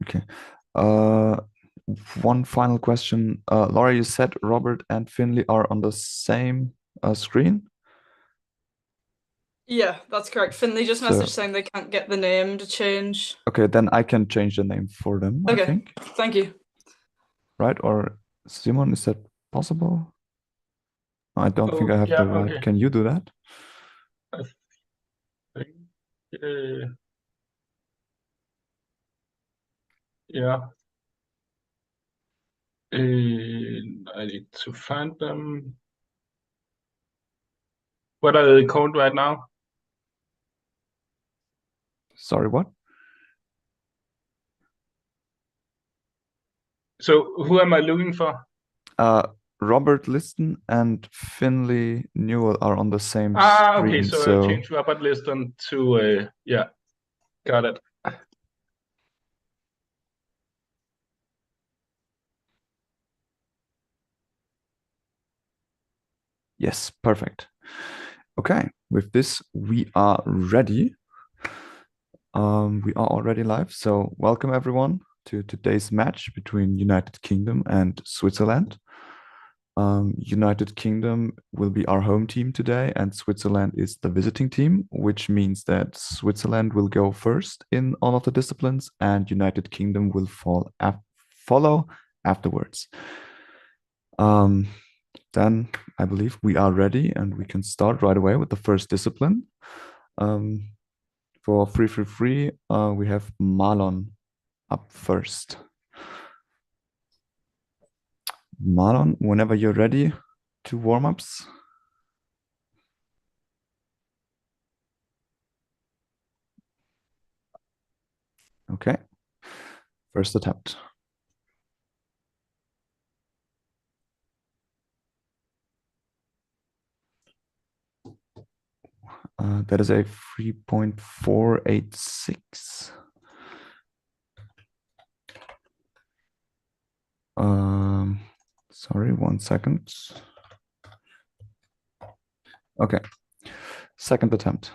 Okay. Uh, One final question. Laura, you said Robert and Finley are on the same screen. Yeah, that's correct. Finley just messaged So, saying they can't get the name to change. okay, then I can change the name for them, I Okay, think. thank you. Right? Or Simon, is that possible? I don't think Oh, I have yeah, the right. okay. Can you do that? I think, uh, yeah. I need to find them. What are they called right now? Sorry, what? So who am I looking for? Uh, Robert Liston and Finley Newell are on the same Okay. screen. So I So, changed Robert Liston to yeah, got it. yes, perfect. Okay, with this, we are ready. We are already live. So, welcome everyone to today's match between United Kingdom and Switzerland. United Kingdom will be our home team today, and Switzerland is the visiting team, which means that Switzerland will go first in all of the disciplines, and United Kingdom will follow afterwards. Um, then I believe we are ready, and we can start right away with the first discipline. Um, for free, we have Marlon up first. Marlon, whenever you're ready to warm-ups. Okay, first attempt. That is a 3.486. Sorry, 1 second. Okay, second attempt.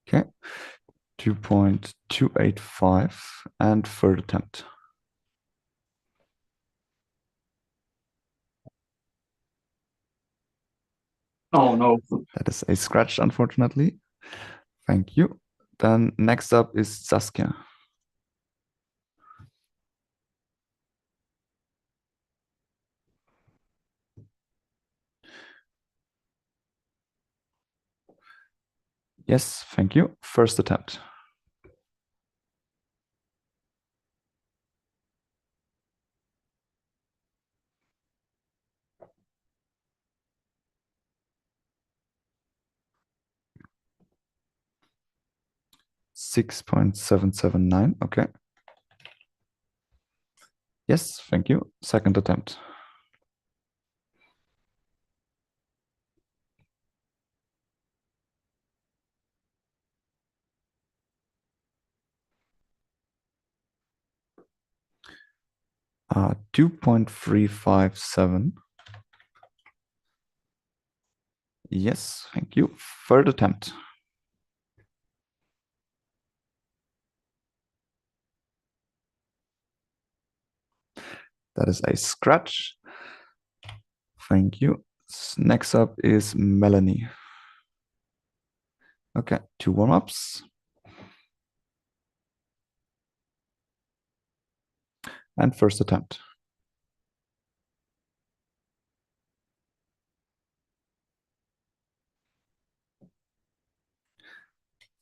Okay, 2.285 and third attempt. Oh no. That is a scratch, unfortunately. Thank you. Then next up is Saskia. Yes, thank you. First attempt. $6.779. Okay. Yes, thank you. Second attempt. Uh, 2.357. Yes, thank you. Third attempt. That is a scratch. Thank you. Next up is Melanie. Okay, 2 warm-ups. And first attempt.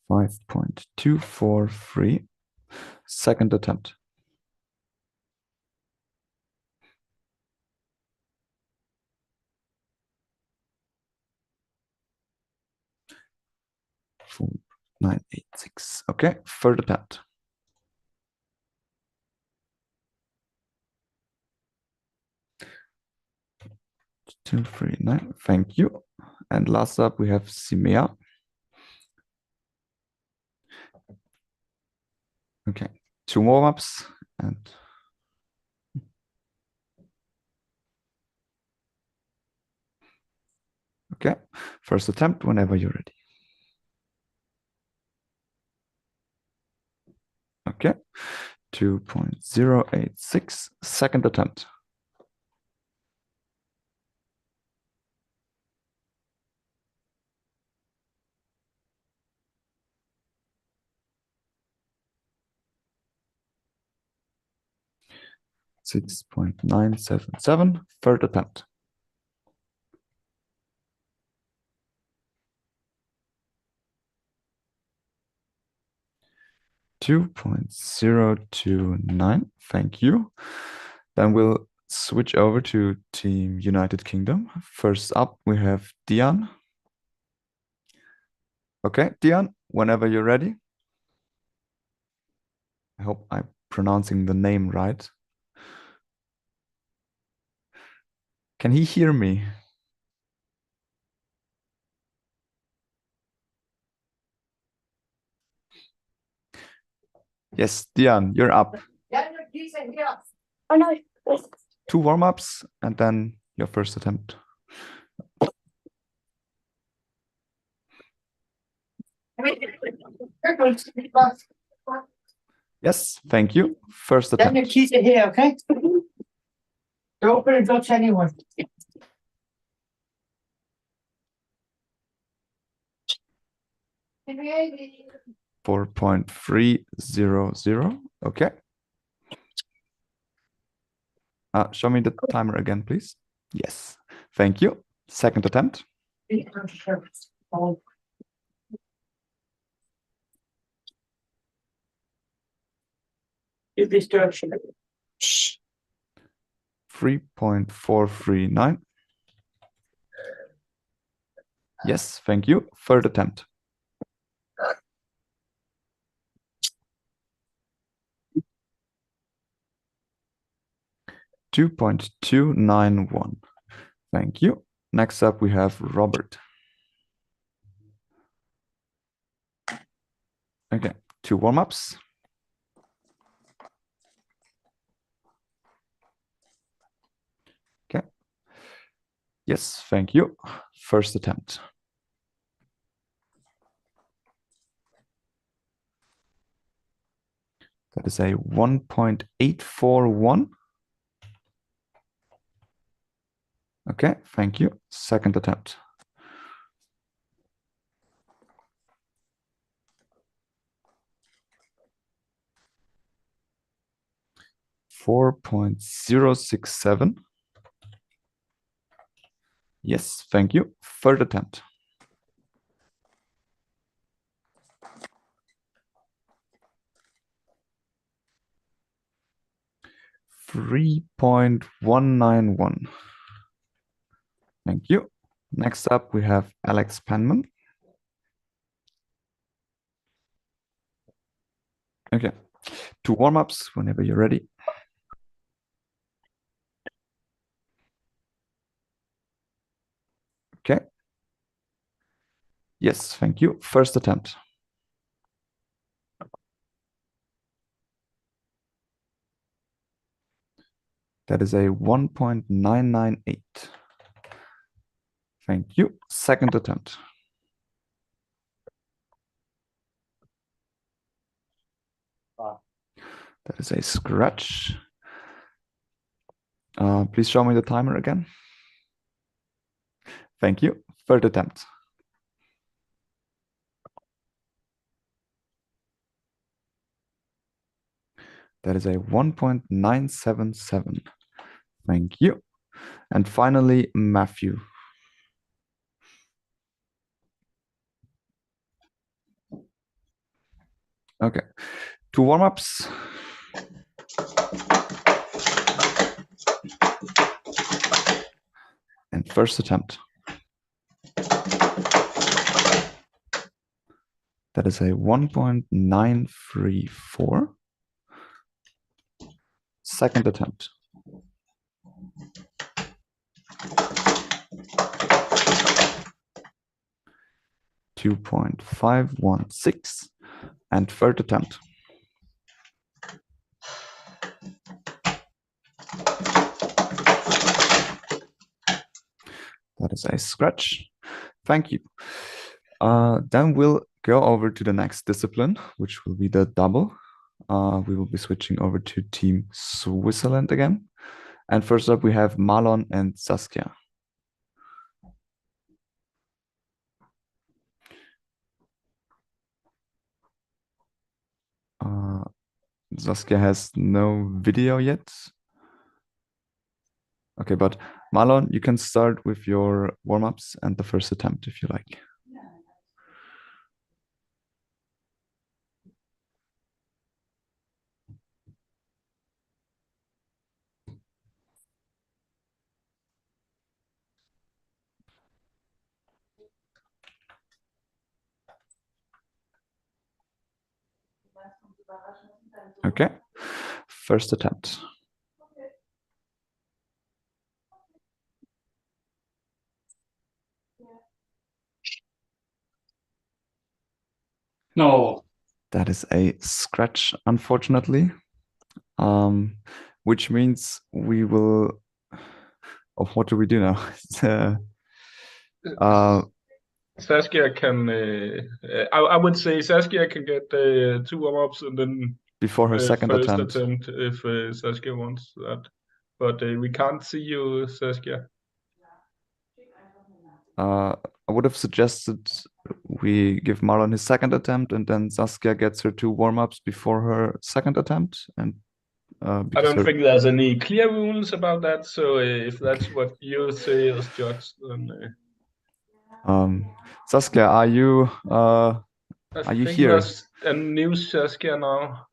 $5.243. Second attempt. $4.986. Okay, third attempt. $239. Thank you. And last up, we have Simea. Okay, 2 warm-ups and Okay, first attempt whenever you're ready. Okay, 2.086, second attempt. $6.977, third attempt. $2.029, thank you. Then we'll switch over to Team United Kingdom. First up, we have Dian. Okay, Dian, whenever you're ready. I hope I'm pronouncing the name right. Can he hear me? Yes, Dian, you're up. Oh no. 2 warm-ups and then your first attempt. Yes, thank you. First Then your attempt. keys are here, okay? Don't open the door to anyone. 4.300. Okay. Show me the timer again, please. Yes, thank you. Second attempt. In this direction. 3.439. Yes, thank you. Third attempt. $2.291. Thank you. Next up, we have Robert. Okay, 2 warm-ups. Okay. Yes, thank you. First attempt. That is a 1.841. Okay, thank you. Second attempt. $4.067. Yes, thank you. Third attempt. $3.191. Thank you. Next up, we have Alex Penman. Okay, 2 warm-ups whenever you're ready. Okay. Yes, thank you. First attempt. That is a 1.998. Thank you. Second attempt. That is a scratch. Please show me the timer again. Thank you. Third attempt. That is a 1.977. Thank you. And finally, Matthew. Okay, 2 warm-ups. And first attempt. That is a 1.934. Second attempt. $2.516. And third attempt. That is a scratch. Thank you. Then we'll go over to the next discipline, which will be the double. We will be switching over to Team Switzerland again. And first up, we have Marlon and Saskia. Saskia has no video yet. Okay, but Marlon, you can start with your warm-ups and the first attempt if you like. Okay, first attempt. No. That is a scratch, unfortunately, which means we will. Oh, what do we do now? Saskia can. I would say Saskia can get 2 warm-ups and then before her second first attempt if Saskia wants that. But we can't see you, Saskia. I would have suggested we give Marlon his second attempt and then Saskia gets her 2 warm-ups before her second attempt. And I don't think there's any clear rules about that. So if that's what you say as judge, then. Saskia, are you here? There's a new Saskia now.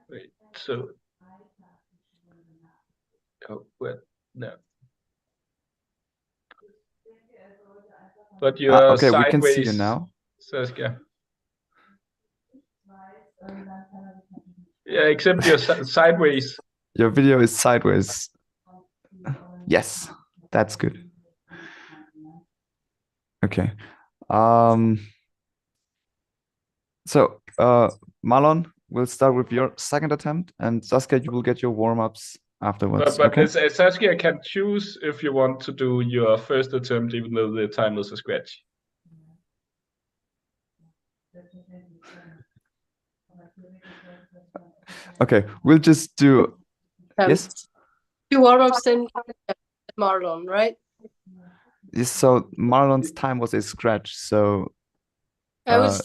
Wait, so. Oh, wait, no. But you're okay, sideways, we can see you now. Saskia. Yeah, except you're sideways. Your video is sideways. Yes, that's good. Okay. So, Marlon, we'll start with your second attempt, and Saskia, you will get your warm-ups afterwards. But okay? Saskia can choose if you want to do your first attempt, even though the time is a scratch. Okay, we'll just do. Yes. 2 warm-ups then Marlon, right? Yes. So Marlon's time was a scratch. So. I was.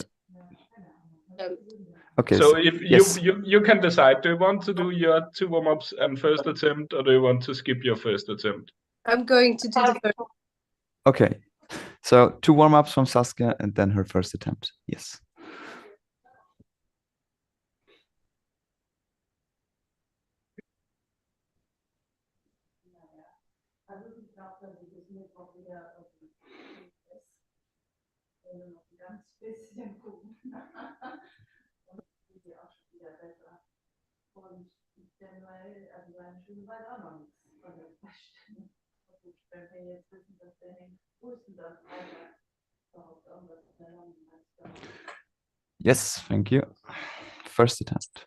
Okay. So if yes. you can decide, do you want to do your 2 warm-ups and first attempt, or do you want to skip your first attempt? I'm going to do the first. Okay. So 2 warm-ups from Saskia and then her first attempt. Yes. Yes, thank you. First attempt.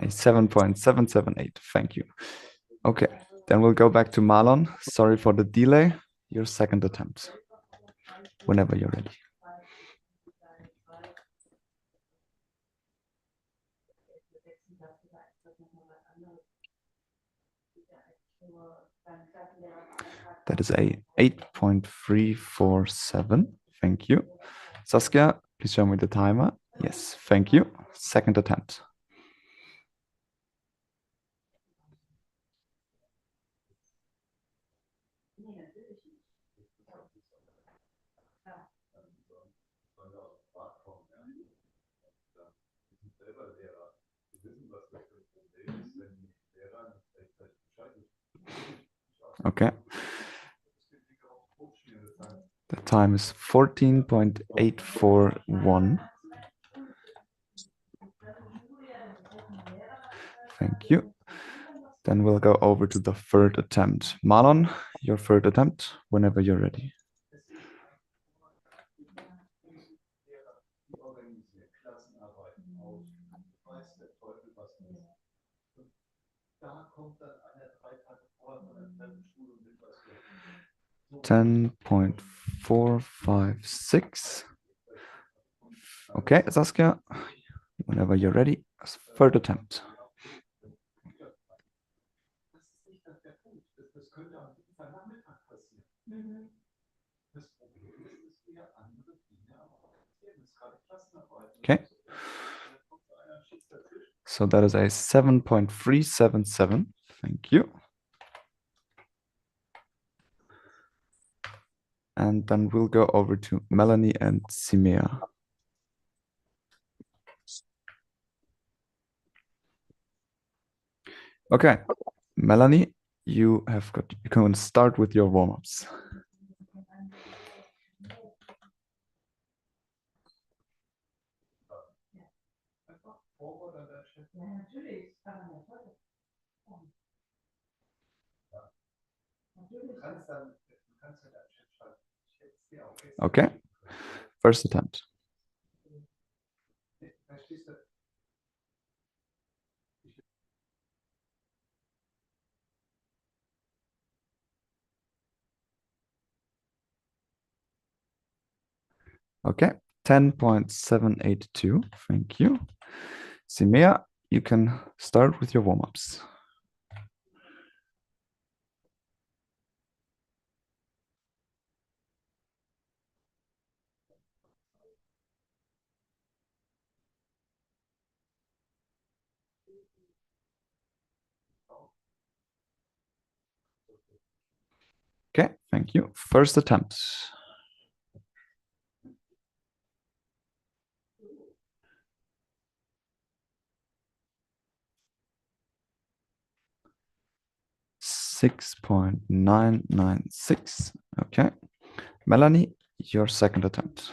A 7.778. Thank you. Okay, then we'll go back to Marlon. Sorry for the delay. Your second attempt. Whenever you're ready. That is a 8.347. Thank you. Saskia, please show me the timer. Yes, thank you. Second attempt. Okay. The time is 14.841. Thank you. Then we'll go over to the third attempt. Marlon, your third attempt, whenever you're ready. 10.456. Okay, Saskia, whenever you're ready, third attempt. Okay. So that is a 7.377. Thank you. And then we'll go over to Melanie and Simea. Okay, Melanie, you can start with your warm-ups. Okay, first attempt. Okay, 10.782. Thank you. Simea, you can start with your warm-ups. Okay, thank you. First attempt. $6.996. Okay. Melanie, your second attempt.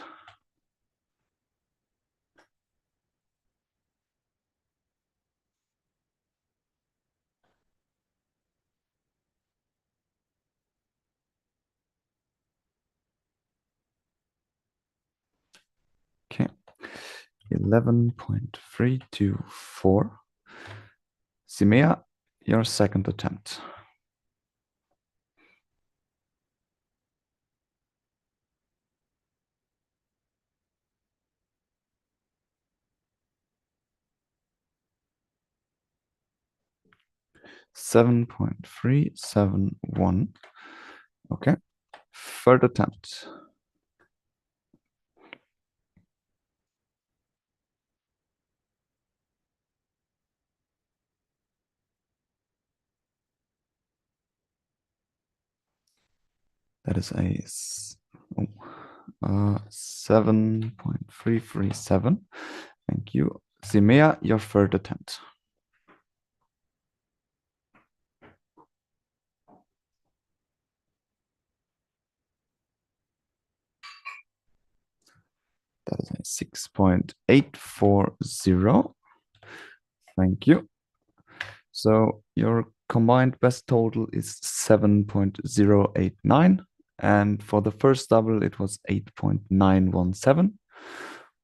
Okay. 11.324. Simea, your second attempt. $7.371. Okay. Third attempt. That is a 7.337. Thank you. Simea, your third attempt. That is a 6.840. Thank you. So your combined best total is 7.089. And for the first double, it was 8.917.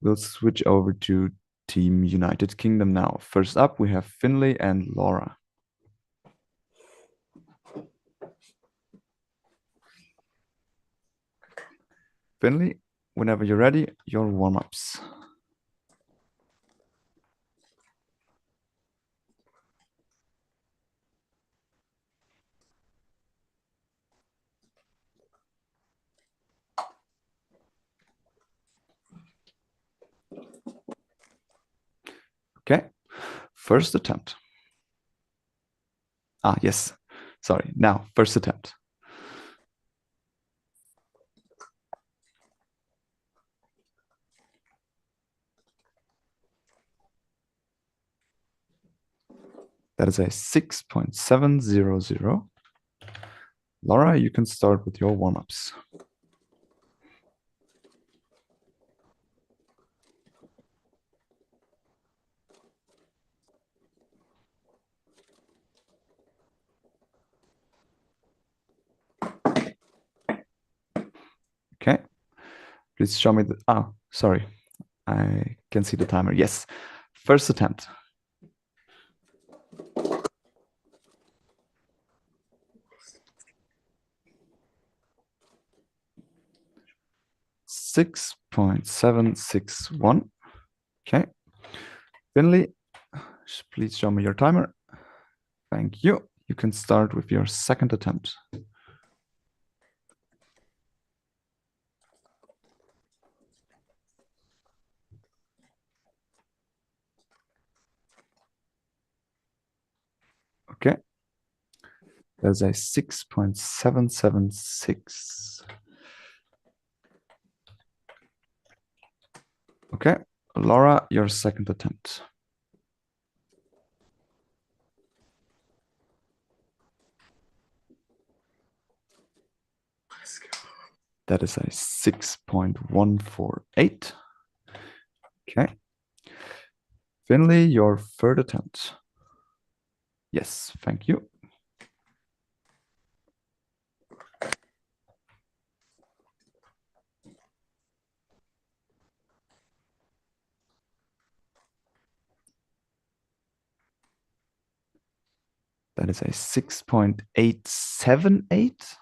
We'll switch over to Team United Kingdom now. First up, we have Finley and Laura. Finley, whenever you're ready, your warm-ups. Okay, first attempt. Ah, yes, sorry. Now, first attempt. That is a 6.700. Laura, you can start with your warm-ups. Okay, please show me the, sorry, I can see the timer. Yes, first attempt. 6.761. Okay. Finley, please show me your timer. Thank you. You can start with your second attempt. Okay. There's a 6.776. Okay. Laura, your second attempt. That is a 6.148. Okay. Finley, your third attempt. Yes, thank you. That is a 6.878.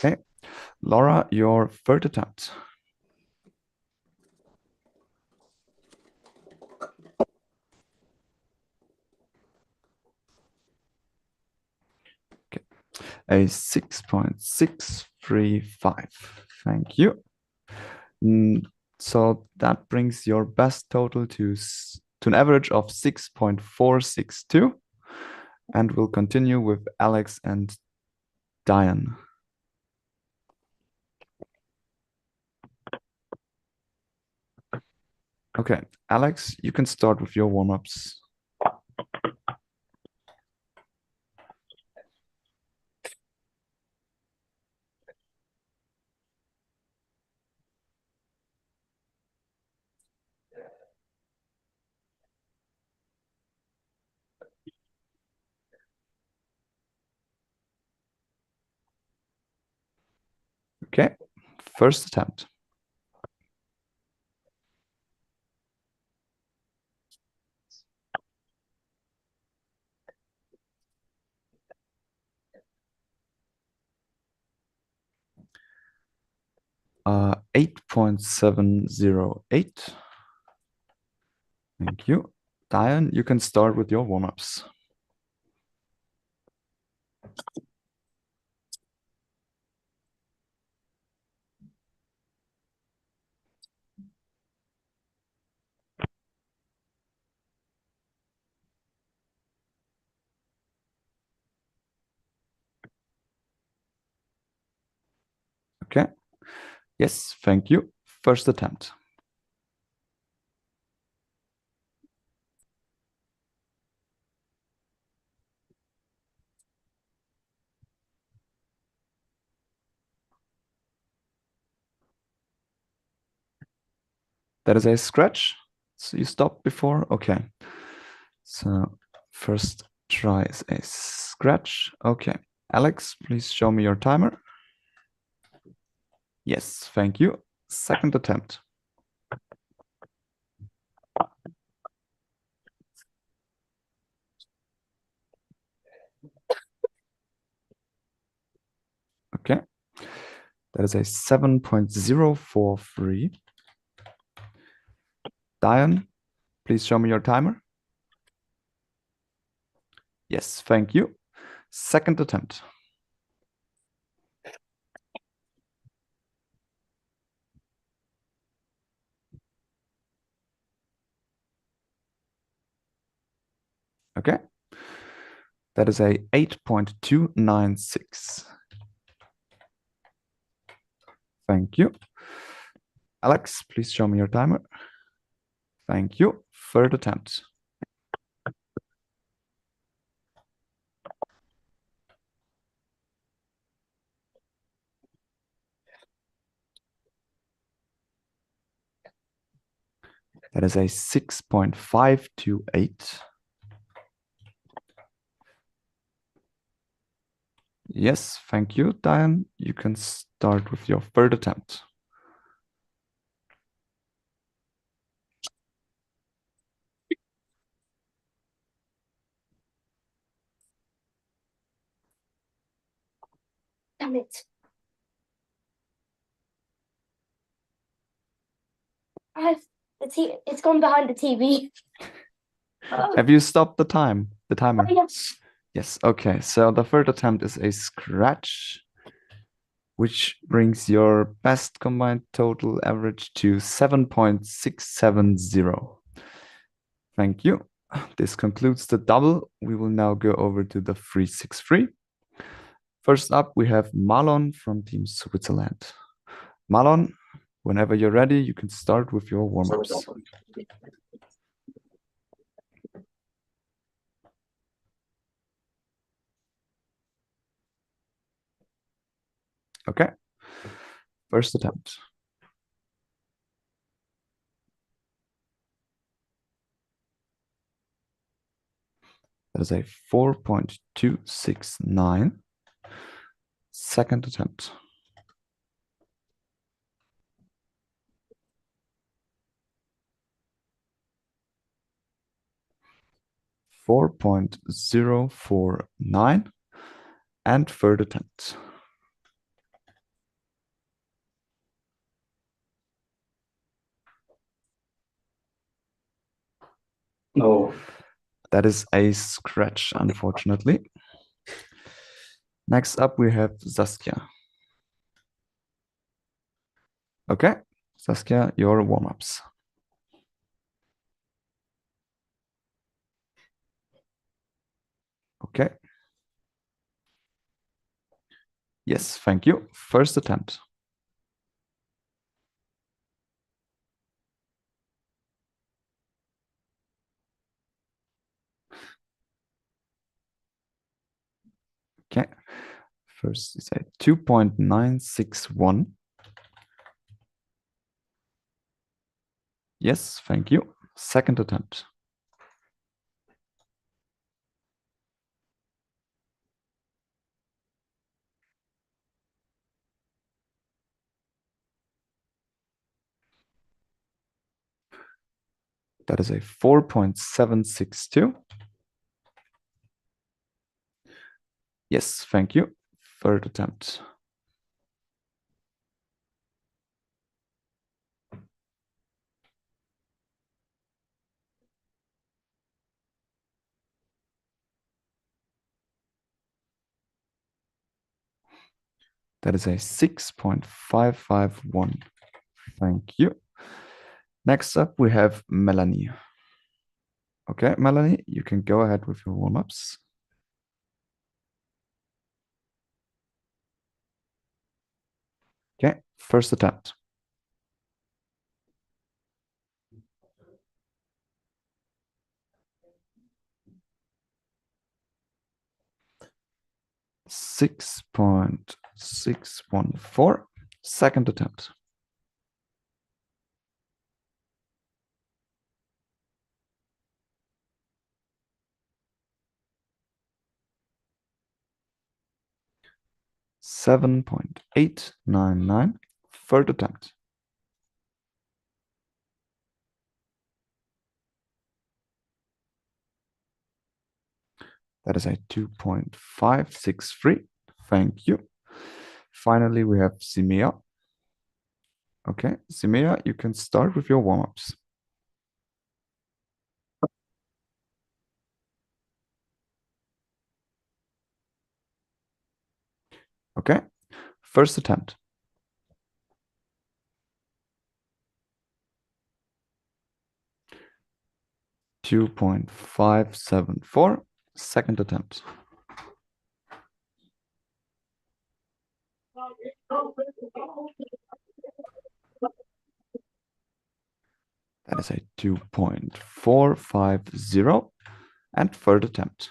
Okay. Laura, your third attempt. Okay. A 6.635. Thank you. So that brings your best total to an average of 6.462. And we'll continue with Alex and Diane. Okay, Alex, you can start with your warm-ups. Okay, first attempt. Uh, 8.708. Thank you. Diane, you can start with your warm-ups. Okay. Yes, thank you. First attempt. That is a scratch. So you stopped before? Okay. So first try is a scratch. Okay. Alex, please show me your timer. Yes, thank you. Second attempt. Okay. That is a 7.043. Diane, please show me your timer. Yes, thank you. Second attempt. Okay. That is a 8.296. Thank you. Alex, please show me your timer. Thank you. Third attempt. That is a 6.528. Yes, thank you, Diane. You can start with your third attempt. Damn it. It's gone behind the TV. Have you stopped the timer? Yes. Yes, okay. So the third attempt is a scratch, which brings your best combined total average to 7.670. Thank you. This concludes the double. We will now go over to the 3-6-3. First up, we have Marlon from Team Switzerland. Marlon, whenever you're ready, you can start with your warm-ups. Okay. First attempt. That is a 4.269. Second attempt. $4.049, and third attempt. No. That is a scratch, unfortunately. Next up, we have Saskia. Okay, Saskia, your warm-ups. Okay. Yes, thank you. First attempt. Okay. First is a 2.961. Yes, thank you. Second attempt. That is a 4.762. Yes, thank you. Third attempt. That is a 6.551. Thank you. Next up, we have Melanie. Okay, Melanie, you can go ahead with your warm-ups. Okay, first attempt. $6.614. Second attempt. $7.899. Third attempt. That is a 2.563. Thank you. Finally, we have Simea. Okay, Simea, you can start with your warm-ups. Okay, first attempt. $2.574. Second attempt. That is a 2.450. And third attempt.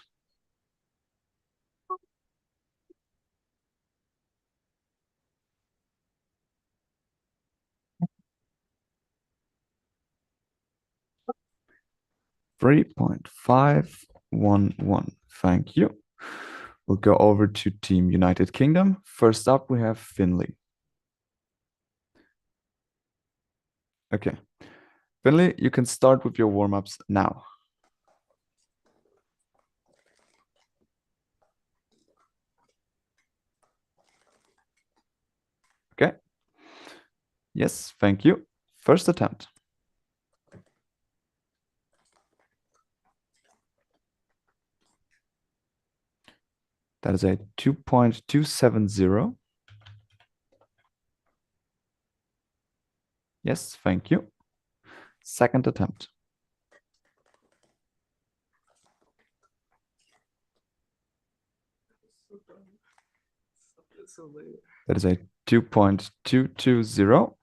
$3.511. Thank you. We'll go over to Team United Kingdom. First up, we have Finley. Okay. Finley, you can start with your warm-ups now. Yes, thank you. First attempt. That is a 2.270. Yes, thank you. Second attempt. That is a 2.220.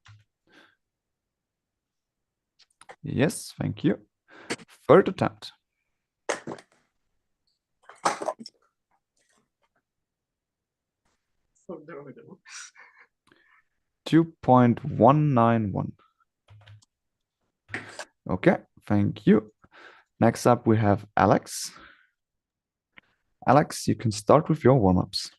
Yes, thank you. Third attempt. Oh, there we go. 2.191. Okay, thank you. Next up, we have Alex. Alex, you can start with your warm-ups.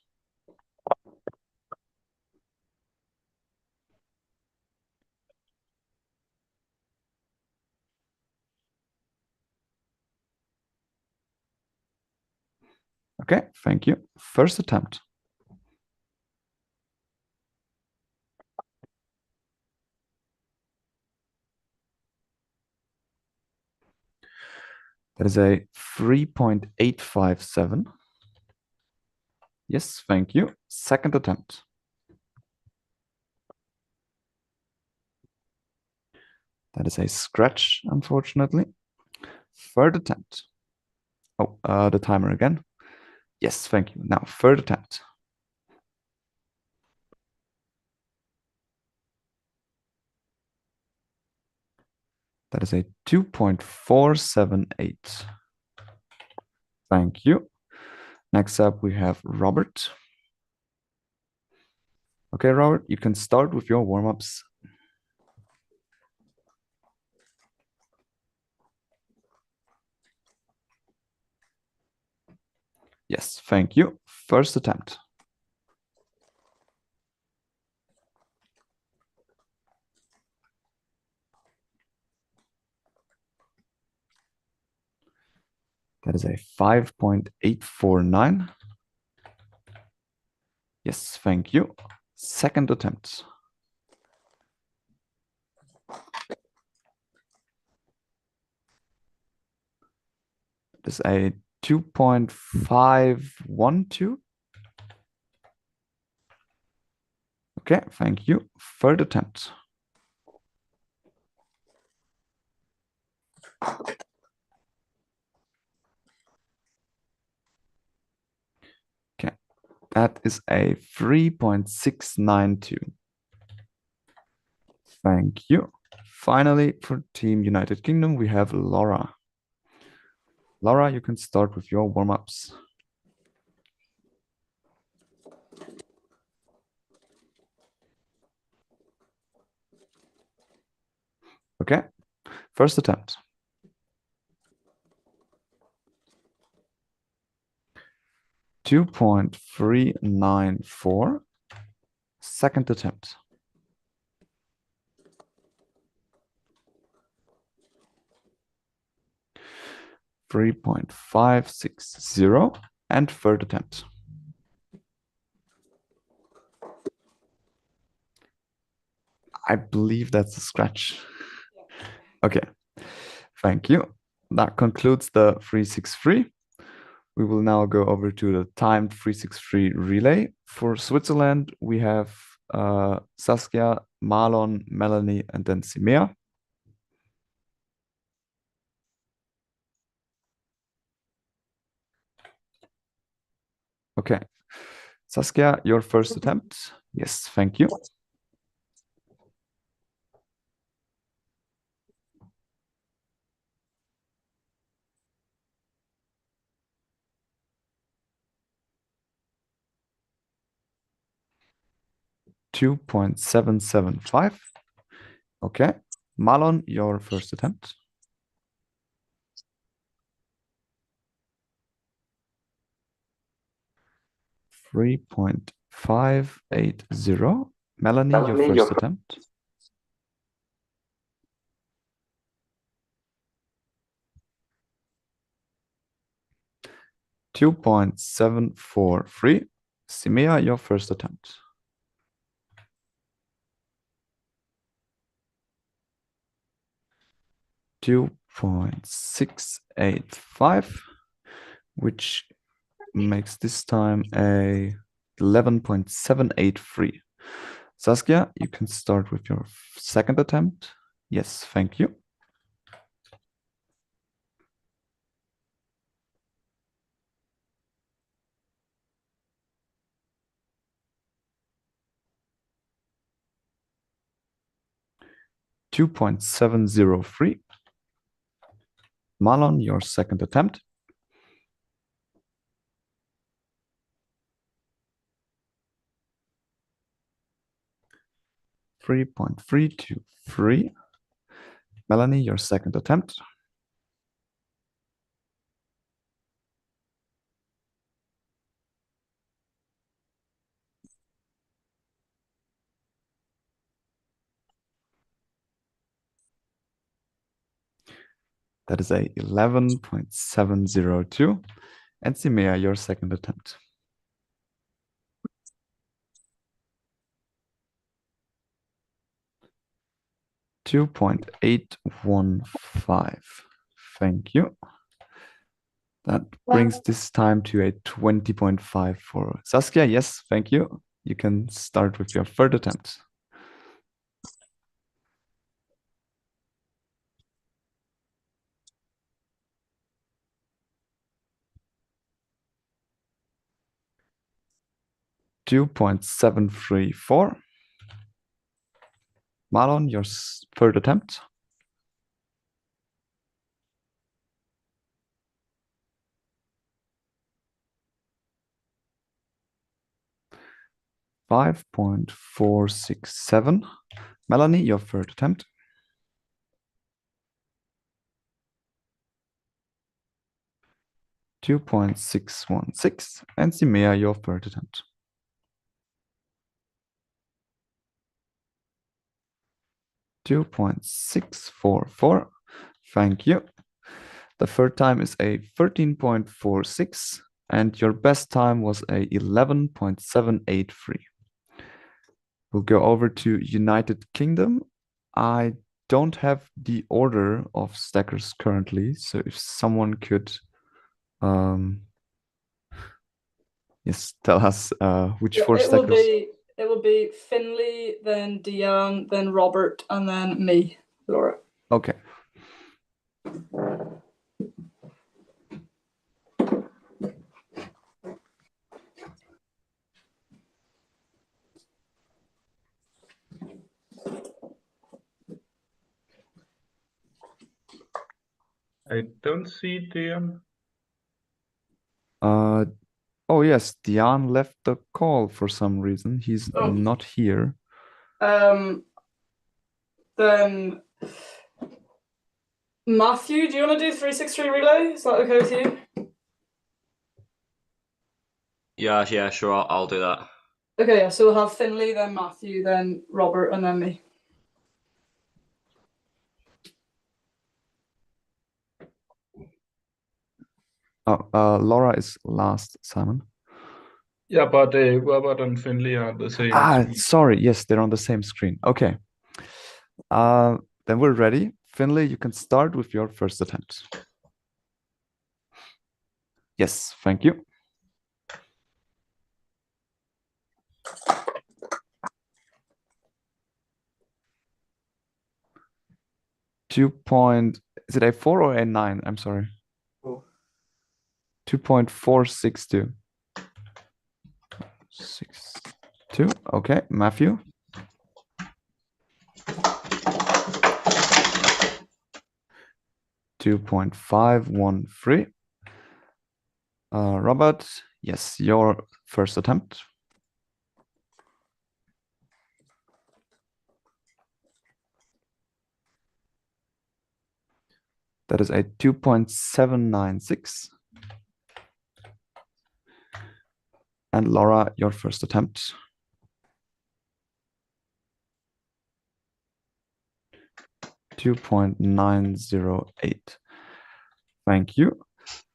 Okay, thank you. First attempt. That is a 3.857. Yes, thank you. Second attempt. That is a scratch, unfortunately. Third attempt. Oh, the timer again. Yes, thank you. Now, third attempt. That is a 2.478. Thank you. Next up, we have Robert. Okay, Robert, you can start with your warm-ups. Yes, thank you. First attempt. That is a 5.849. Yes, thank you. Second attempt. That is a 2.512. Okay, thank you. Third attempt. Okay, that is a 3.692. Thank you. Finally, for Team United Kingdom, we have Laura. Laura, you can start with your warm-ups. Okay, first attempt. $2.394. Second attempt. $3.560. And third attempt. I believe that's a scratch. Okay, thank you. That concludes the 363. We will now go over to the timed 363 relay. For Switzerland, we have Saskia, Marlon, Melanie, and then Simea. Okay, Saskia, your first attempt. Yes, thank you. $2.775. Okay, Marlon, your first attempt. $3.580. Melanie, your first attempt. $2.743. Simea, your first attempt. 2.685, which makes this time a 11.783. Saskia, you can start with your second attempt. Yes, thank you. $2.703. Marlon, your second attempt. $3.323. Melanie, your second attempt. That is a 11.702. And Simea, your second attempt. $2.815. Thank you. That brings this time to a 20.5 for Saskia. Yes, thank you. You can start with your third attempt. $2.734. Marlon, your third attempt. $5.467. Melanie, your third attempt. $2.616. And Simea, your third attempt. $2.644. Thank you. The third time is a 13.46, and your best time was a 11.783. We'll go over to United Kingdom. I don't have the order of stackers currently, so if someone could yes, tell us which four stackers. It will be Finley, then Dion, then Robert, and then me, Laura. Okay. I don't see Dion. Oh yes, Dion left the call for some reason. He's not here. Then Matthew, do you want to do 363 relay? Is that okay with you? Yeah, sure. I'll do that. Okay, yeah, so we'll have Finley, then Matthew, then Robert, and then me. Laura is last, Simon. Yeah, but Robert and Finley are the same. Sorry. Yes, they're on the same screen. Okay. Then we're ready. Finley, you can start with your first attempt. Yes, thank you. Is it a 4 or a 9? I'm sorry. 2.462. 62. Okay, Matthew. $2.513. Robert, yes, your first attempt. That is a 2.796. And Laura, your first attempt. $2.908. Thank you.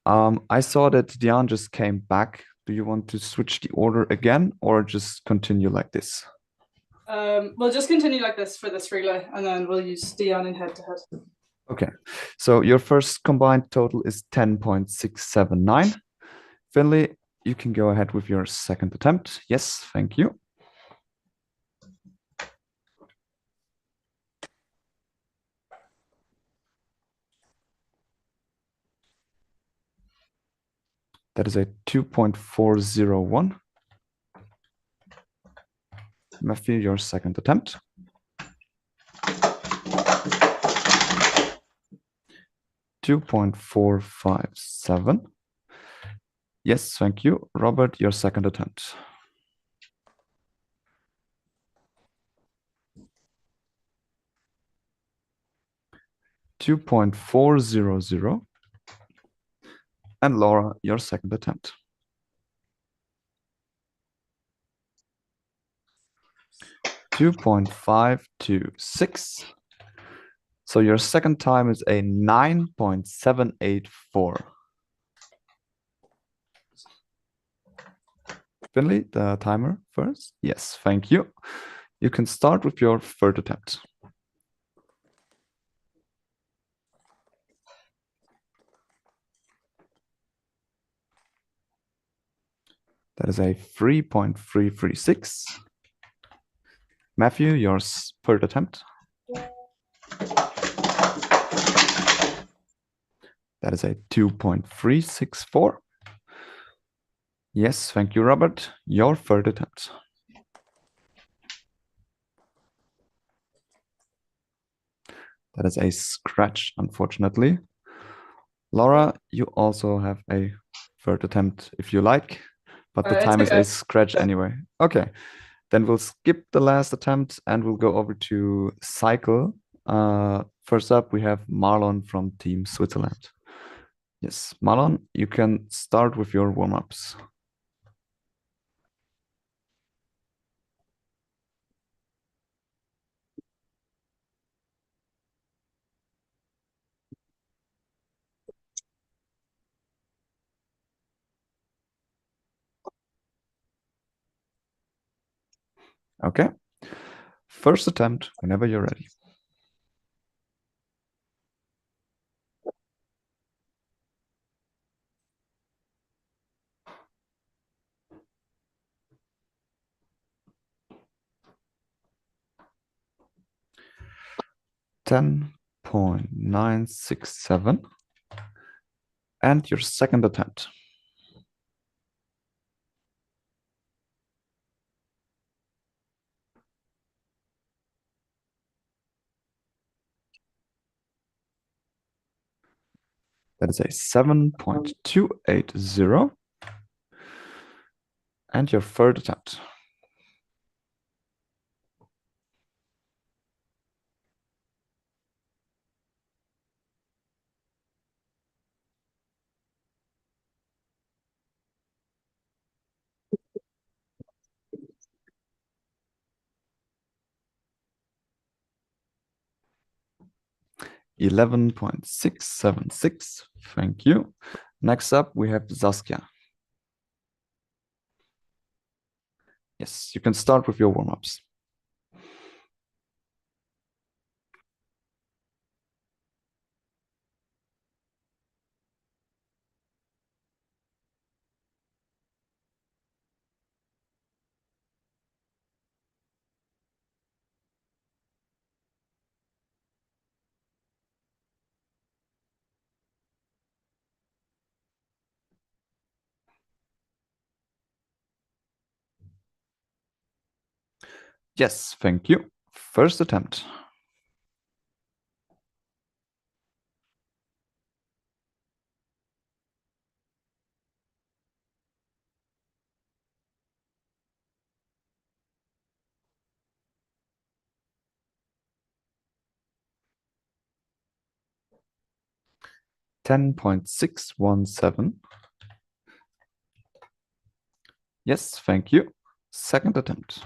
I saw that Dion just came back. Do you want to switch the order again or just continue like this? We'll just continue like this for this relay, and then we'll use Dion in head-to-head. Okay, so your first combined total is 10.679. Finley, you can go ahead with your second attempt. Yes, thank you. That is a 2.401. Matthew, your second attempt. 2.457. Yes, thank you. Robert, your second attempt. 2.400. And Laura, your second attempt. 2.526. So your second time is a 9.784. Finley, the timer first. Yes, thank you. You can start with your third attempt. That is a 3.336. Matthew, your third attempt. That is a 2.364. Yes, thank you, Robert. Your third attempt. That is a scratch, unfortunately. Laura, you also have a third attempt if you like, but the time is a scratch anyway. Okay, then we'll skip the last attempt and we'll go over to cycle. First up, we have Marlon from Team Switzerland. Yes, Marlon, you can start with your warm-ups. Okay. First attempt, whenever you're ready. $10.967. And your second attempt. That is a 7.280. And your third attempt. $11.676. Thank you. Next up, we have Saskia. Yes, you can start with your warm-ups. Yes, thank you. First attempt. $10.617. Yes, thank you. Second attempt.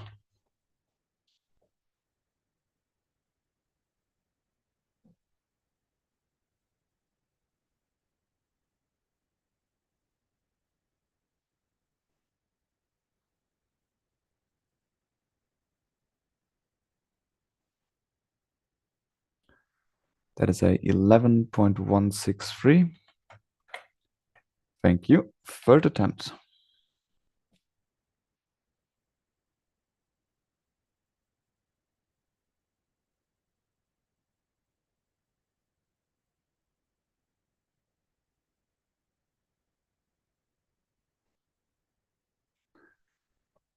That is a 11.163. Thank you. Third attempt.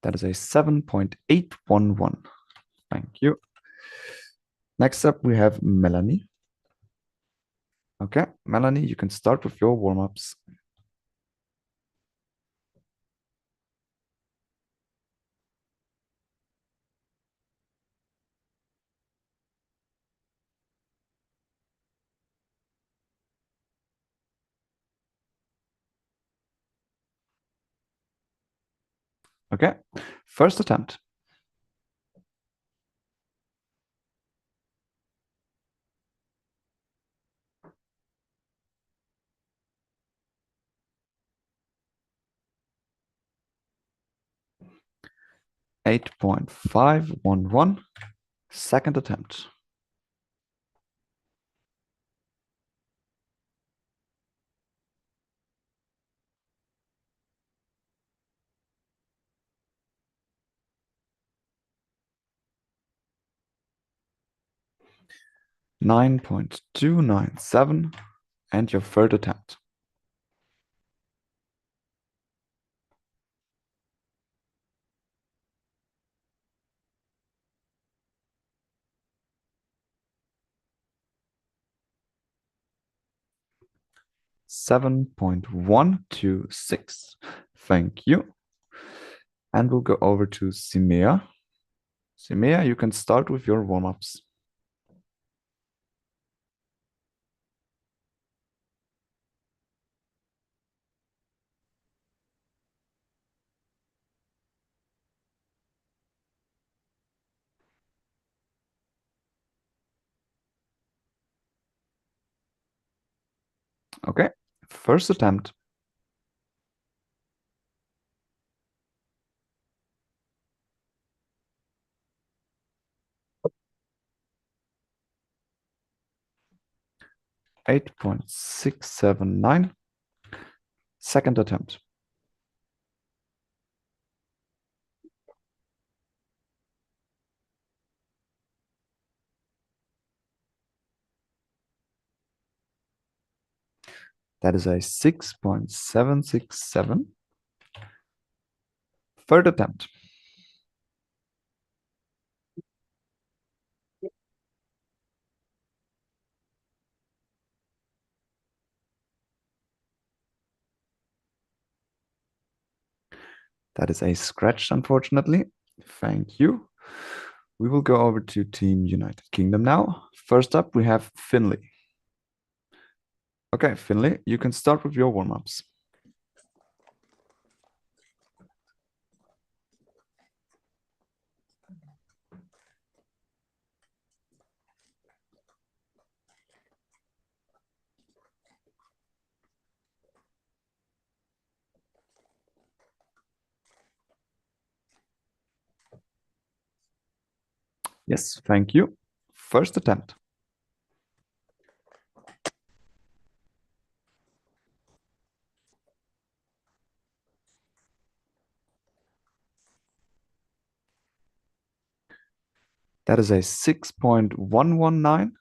That is a 7.811. Thank you. Next up, we have Melanie. Okay, Melanie, you can start with your warm-ups. Okay, first attempt. .511. Second attempt. .297, and your third attempt. .126. Thank you. And we'll go over to Simea. Simea, you can start with your warm-ups. Okay, first attempt. .679. Second attempt. That is a 6.767. Third attempt. That is a scratch, unfortunately. Thank you. We will go over to Team United Kingdom now. First up, we have Finley. Okay, Finley, you can start with your warm-ups. Yes, thank you. First attempt. That is a 6.119.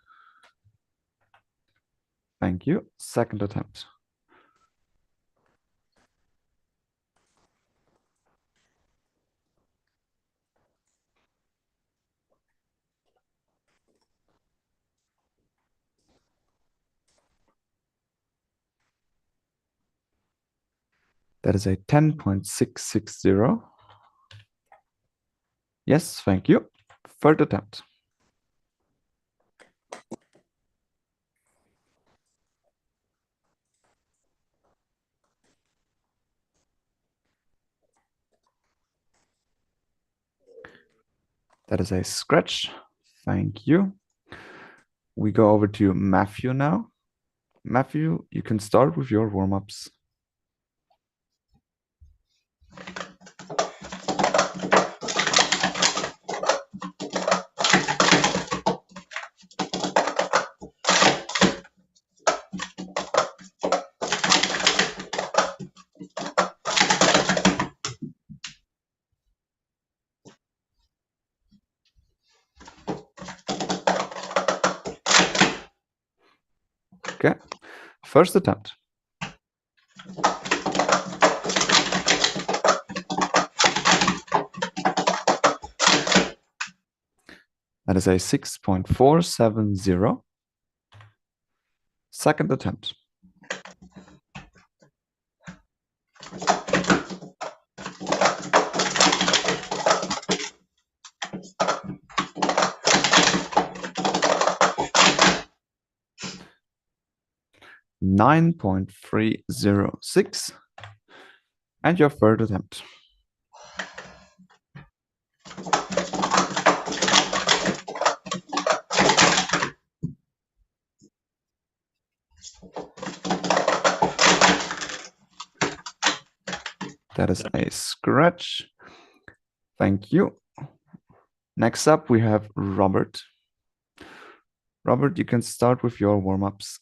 Thank you. Second attempt. That is a 10.660. Yes, thank you. Third attempt. That is a scratch. Thank you. We go over to Matthew now. Matthew, you can start with your warm-ups. First attempt. That is a 6.470. Second attempt. $9.306. And your third attempt. That is a scratch. Thank you. Next up, we have Robert. Robert, you can start with your warm-ups.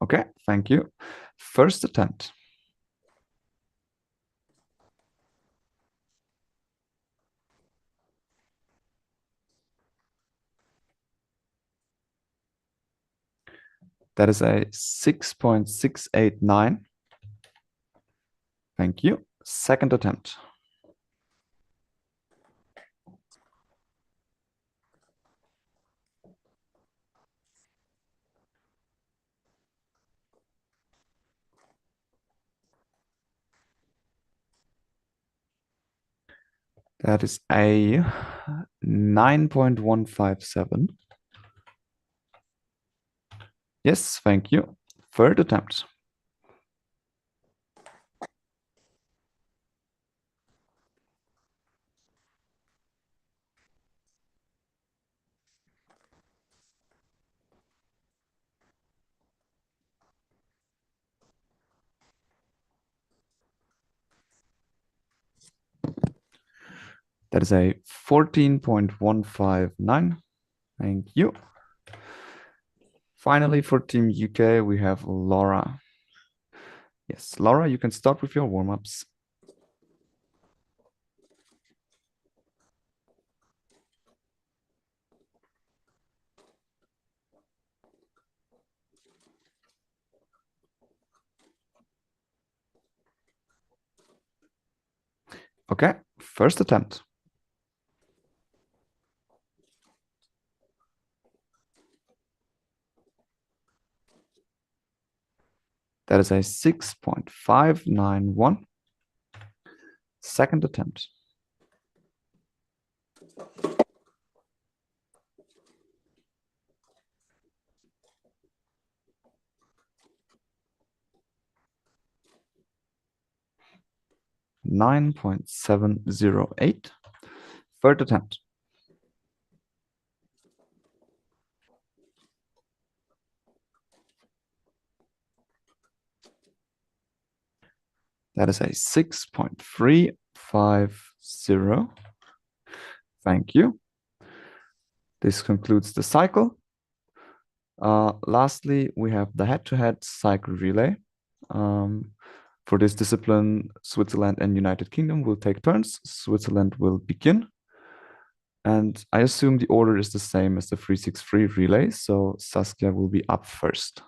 Okay, thank you. First attempt. That is a 6.689. Thank you. Second attempt. That is a 9.157. Yes, thank you. Third attempt. That is a 14.159. Thank you. Finally, for Team UK, we have Laura. Yes, Laura, you can start with your warm-ups. Okay, first attempt. That is a 6.591. Second attempt. $9.708. Third attempt. That is a 6.350. Thank you. This concludes the cycle. Lastly, we have the head-to-head cycle relay. For this discipline, Switzerland and United Kingdom will take turns. Switzerland will begin. And I assume the order is the same as the 363 relay, so Saskia will be up first.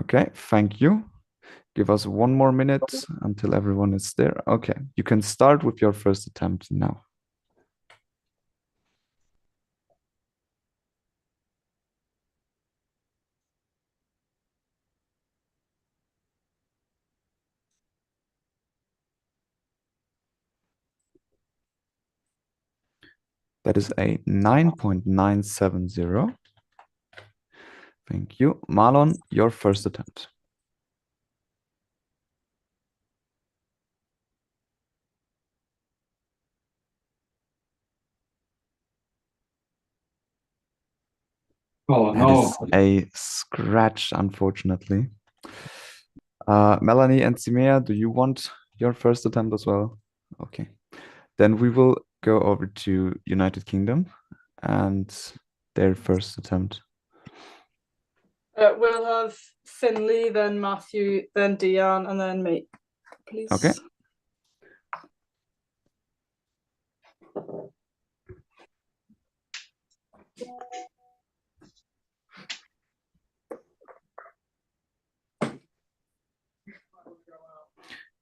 Okay, thank you. Give us 1 more minute until everyone is there. Okay, you can start with your first attempt now. That is a 9.970. Thank you. Marlon, your first attempt. Oh, That no. is a scratch, unfortunately. Melanie and Simea, do you want your first attempt as well? Okay. Then we will go over to United Kingdom and their first attempt. We'll have Finley, then Matthew, then Dion, and then me, please. Okay.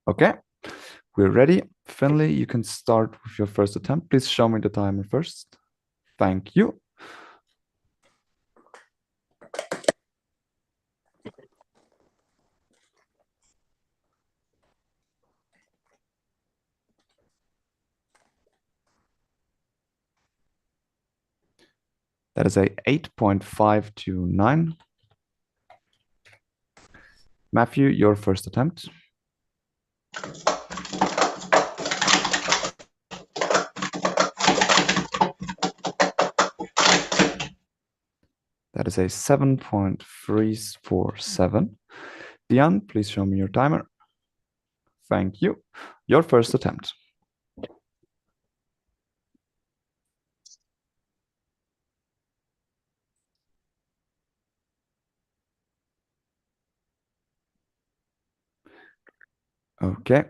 Okay, we're ready. Finley, you can start with your first attempt. Please show me the timer first. Thank you. That is a 8.529. Matthew, your first attempt. That is a 7.347. Dion, please show me your timer. Thank you. Your first attempt. Okay,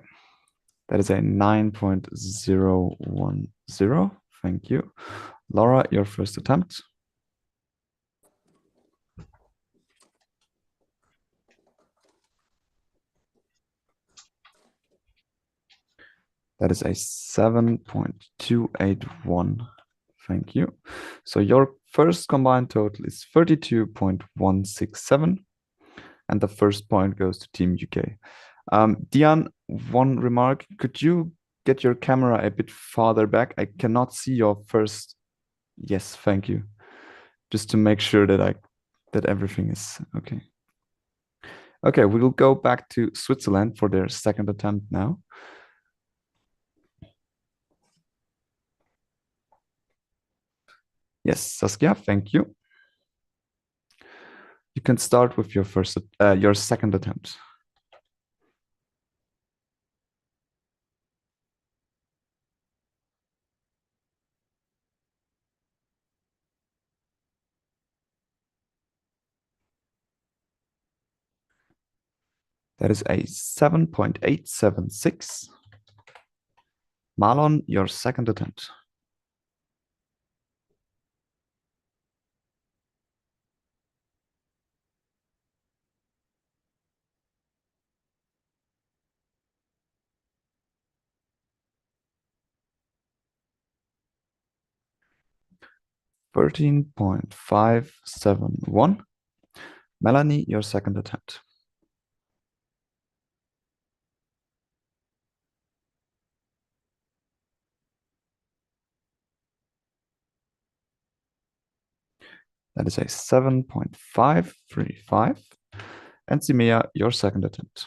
that is a 9.010. Thank you. Laura, your first attempt. That is a 7.281. Thank you. So your first combined total is 32.167. And the first point goes to Team UK. Dion, one remark. Could you get your camera a bit farther back? I cannot see your first. Yes, thank you. Just to make sure that everything is okay. Okay, we will go back to Switzerland for their second attempt now. Yes, Saskia, thank you. You can start with your second attempt. That is a 7.876. Marlon, your second attempt. $13.571. Melanie, your second attempt. That is a 7.535. And Simea, your second attempt.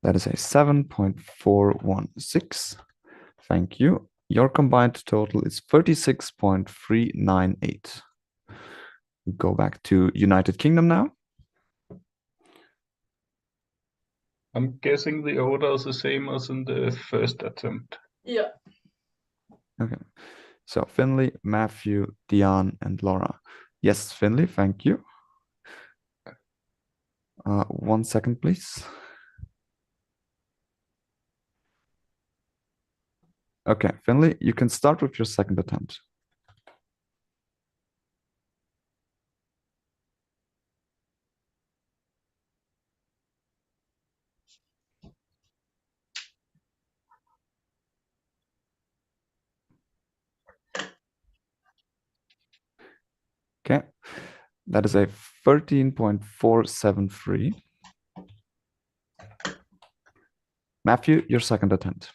That is a 7.416. Thank you. Your combined total is 36.398. We go back to United Kingdom now. I'm guessing the order is the same as in the first attempt. Yeah. Okay. So Finley, Matthew, Dion, and Laura. Yes, Finley, thank you. 1 second, please. Okay, Finley, you can start with your second attempt. Okay, that is a 13.473. Matthew, your second attempt.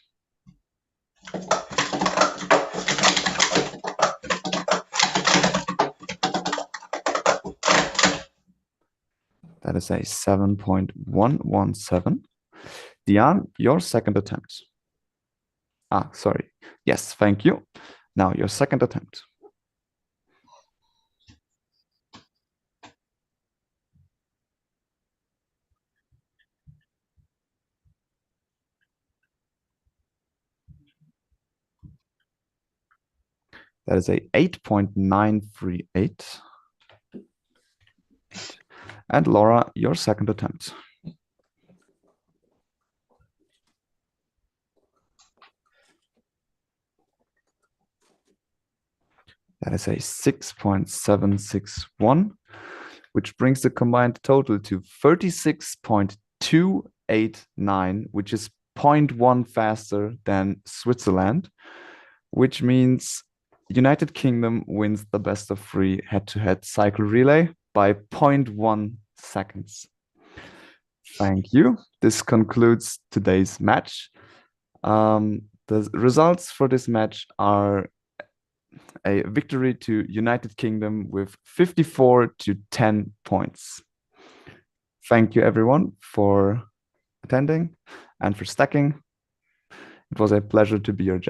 That is a 7.117. Dion, your second attempt. Sorry. Yes, thank you. Now your second attempt. That is a 8.938. And Laura, your second attempt. That is a 6.761, which brings the combined total to 36.289, which is 0.1 faster than Switzerland, which means United Kingdom wins the best of 3 head-to-head cycle relay by 0.1 seconds. Thank you. This concludes today's match. The results for this match are a victory to United Kingdom with 54 to 10 points. Thank you everyone for attending and for stacking. It was a pleasure to be your judge.